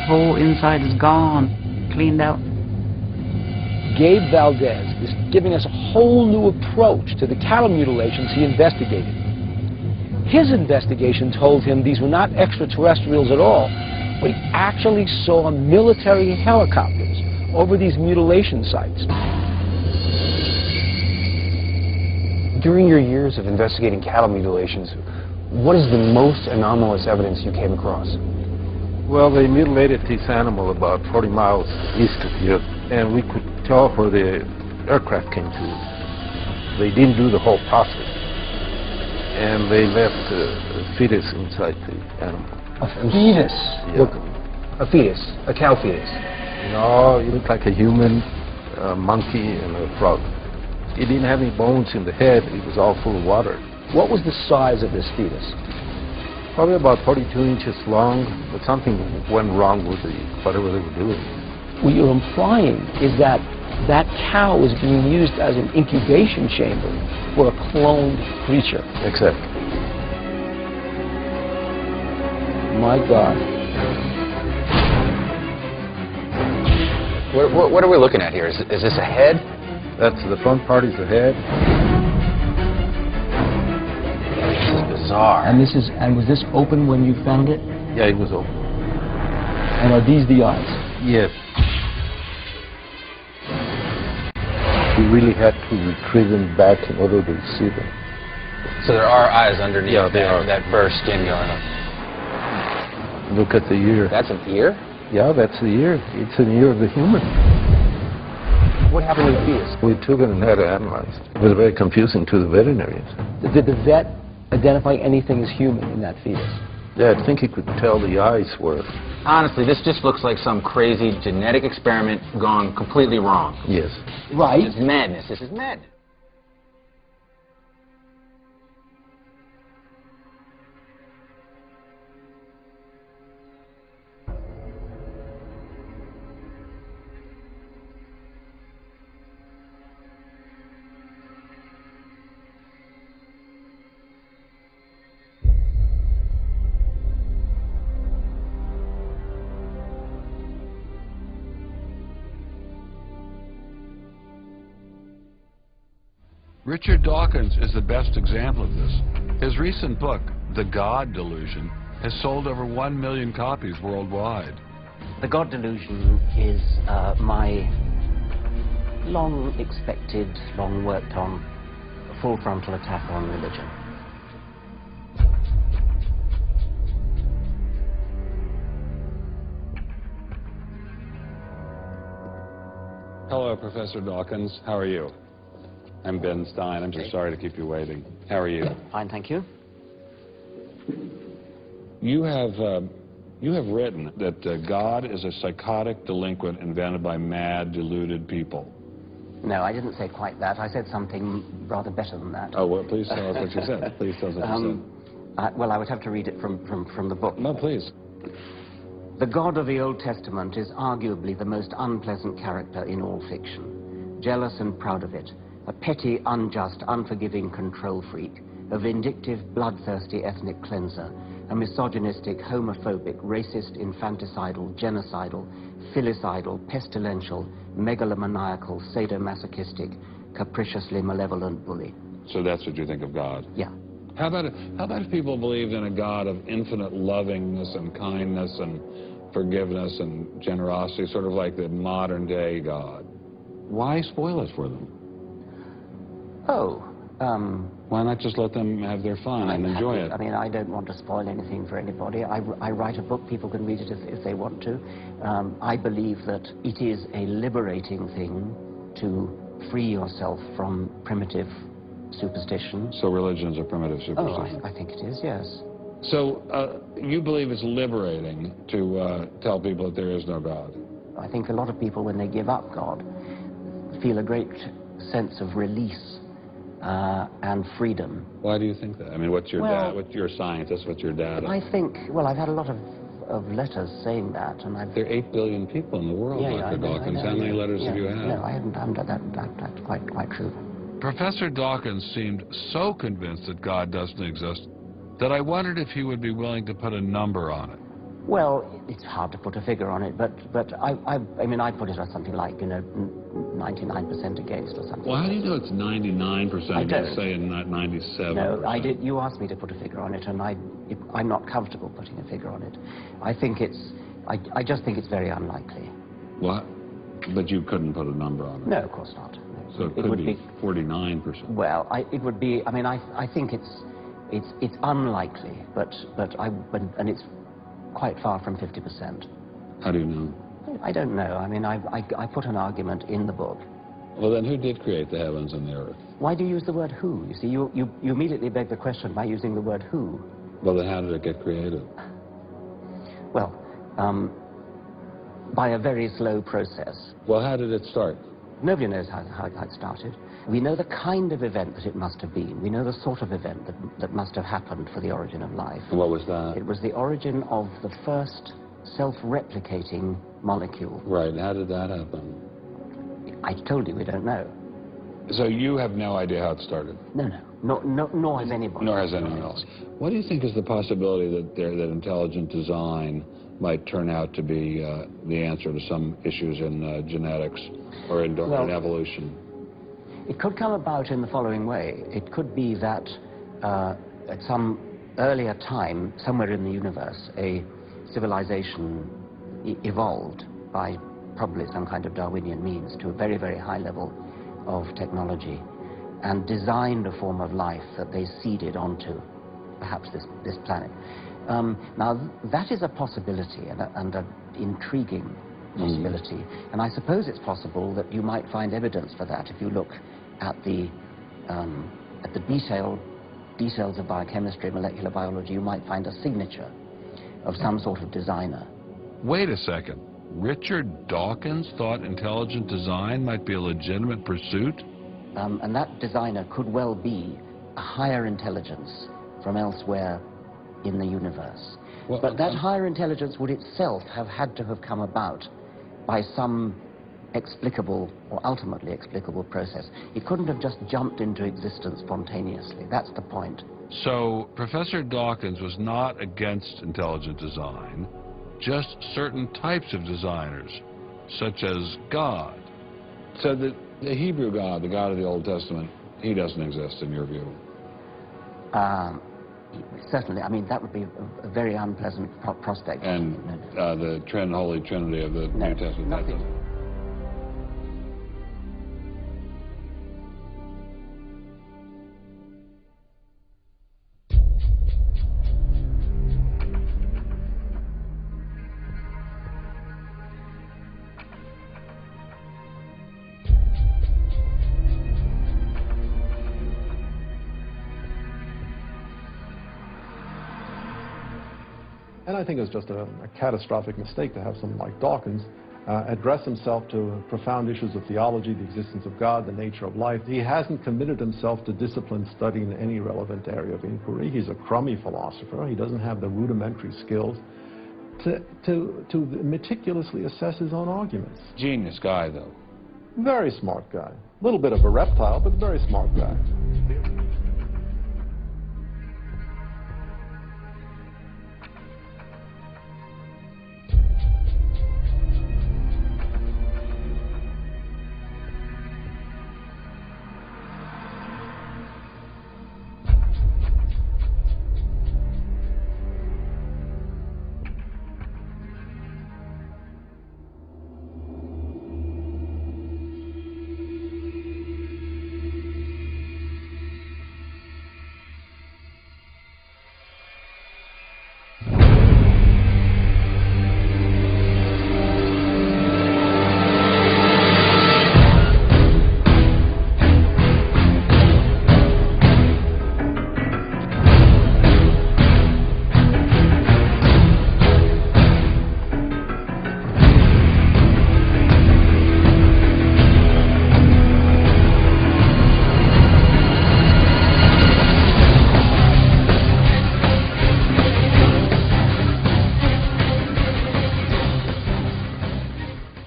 whole inside is gone, cleaned out. Gabe Valdez is giving us a whole new approach to the cattle mutilations he investigated. His investigation told him these were not extraterrestrials at all, but he actually saw military helicopters over these mutilation sites. During your years of investigating cattle mutilations, what is the most anomalous evidence you came across? Well, they mutilated this animal about 40 miles east of here, and we could tell where the aircraft came to. They didn't do the whole process, and they left a fetus inside the animal. A fetus? Yeah. Look, a fetus, a cow fetus. No, it looked like a human, a monkey, and a frog. It didn't have any bones in the head. It was all full of water. What was the size of this fetus? Probably about 42 inches long, but something went wrong with whatever they were doing. What you're implying is that that cow was being used as an incubation chamber for a cloned creature. Exactly. My God. What are we looking at here? Is this a head? That's the front part is the head. This is bizarre. And was this open when you found it? Yeah, it was open. And are these the eyes? Yes. We really had to retrieve them back in order to see them. So there are eyes underneath that fur skin going on. Look at the ear. That's an ear? Yeah, that's the ear. It's an ear of the human. What happened to the fetus? We took it and had it analyzed. It was very confusing to the veterinarians. Did the vet identify anything as human in that fetus? Yeah, I think he could tell the eyes were. Honestly, this just looks like some crazy genetic experiment gone completely wrong. Yes. Right. It's madness. This is madness. Richard Dawkins is the best example of this. His recent book, The God Delusion, has sold over 1 million copies worldwide. The God Delusion is my long-expected, long-worked-on, full-frontal attack on religion. Hello, Professor Dawkins. How are you? I'm Ben Stein. I'm so sorry to keep you waiting. How are you? Fine, thank you. You have written that God is a psychotic delinquent invented by mad, deluded people. No, I didn't say quite that. I said something rather better than that. Oh, well, please tell us what you said. Please tell us what you said. Well, I would have to read it from the book. No, please. The God of the Old Testament is arguably the most unpleasant character in all fiction. Jealous and proud of it. A petty, unjust, unforgiving control freak, a vindictive, bloodthirsty ethnic cleanser, a misogynistic, homophobic, racist, infanticidal, genocidal, filicidal, pestilential, megalomaniacal, sadomasochistic, capriciously malevolent bully. So that's what you think of God? Yeah. How about if people believed in a God of infinite lovingness and kindness and forgiveness and generosity, sort of like the modern-day God? Why spoil it for them? Oh, why not just let them have their fun and enjoy it? I mean, I don't want to spoil anything for anybody. I write a book, people can read it if they want to. I believe that it is a liberating thing to free yourself from primitive superstition. So religion's a primitive superstition? Oh, I think it is, yes. So you believe it's liberating to tell people that there is no God? I think a lot of people, when they give up God, feel a great sense of release and freedom. Why do you think that? I mean, what's your dad? What's your scientist? What's your dad? I think, well, I've had a lot of letters saying that, and I've... There are 8 billion people in the world, Dr. Dawkins. How many letters have you had? No, I haven't done that. That's quite true. Professor Dawkins seemed so convinced that God doesn't exist that I wondered if he would be willing to put a number on it. Well, it's hard to put a figure on it, but I mean, I put it as something like, you know, 99% against or something. Well, how do you know it's 99% against, say, and not 97%? No, I did. You asked me to put a figure on it, and I'm not comfortable putting a figure on it. I think I just think it's very unlikely. What? But you couldn't put a number on it? No, of course not. No. So it could be 49%. Well, it would be. I mean, I think it's unlikely, and it's quite far from 50%. How do you know? I don't know. I mean, I put an argument in the book. Well, then who did create the heavens and the earth? Why do you use the word who? You see, you immediately beg the question by using the word who. Well, then how did it get created? Well, by a very slow process. Well, how did it start? Nobody knows how it started. We know the kind of event that it must have been. We know the sort of event that must have happened for the origin of life. And what was that? It was the origin of the first self-replicating molecule. Right. How did that happen? I told you we don't know. So you have no idea how it started? No. Nor has anybody. Nor has anyone else. What do you think is the possibility that intelligent design might turn out to be the answer to some issues in genetics or in evolution? It could come about in the following way. It could be that at some earlier time, somewhere in the universe, a civilization evolved by probably some kind of Darwinian means to a very, very high level of technology and designed a form of life that they seeded onto perhaps this planet. Now, that is a possibility and an intriguing possibility. And I suppose it's possible that you might find evidence for that if you look at the details of biochemistry, molecular biology. You might find a signature of some sort of designer. Wait a second. Richard Dawkins thought intelligent design might be a legitimate pursuit? And that designer could well be a higher intelligence from elsewhere in the universe. Well, but that higher intelligence would itself have had to have come about by some explicable or ultimately explicable process. It couldn't have just jumped into existence spontaneously. That's the point. So Professor Dawkins was not against intelligent design, just certain types of designers, such as God. So the Hebrew God, the God of the Old Testament, he doesn't exist in your view? Certainly. I mean, that would be a very unpleasant prospect. And the Holy Trinity of the New Testament? Nothing. And I think it's just a catastrophic mistake to have someone like Dawkins address himself to profound issues of theology, the existence of God, the nature of life. He hasn't committed himself to discipline studying any relevant area of inquiry. He's a crummy philosopher. He doesn't have the rudimentary skills to meticulously assess his own arguments. Genius guy, though. Very smart guy. A little bit of a reptile, but very smart guy.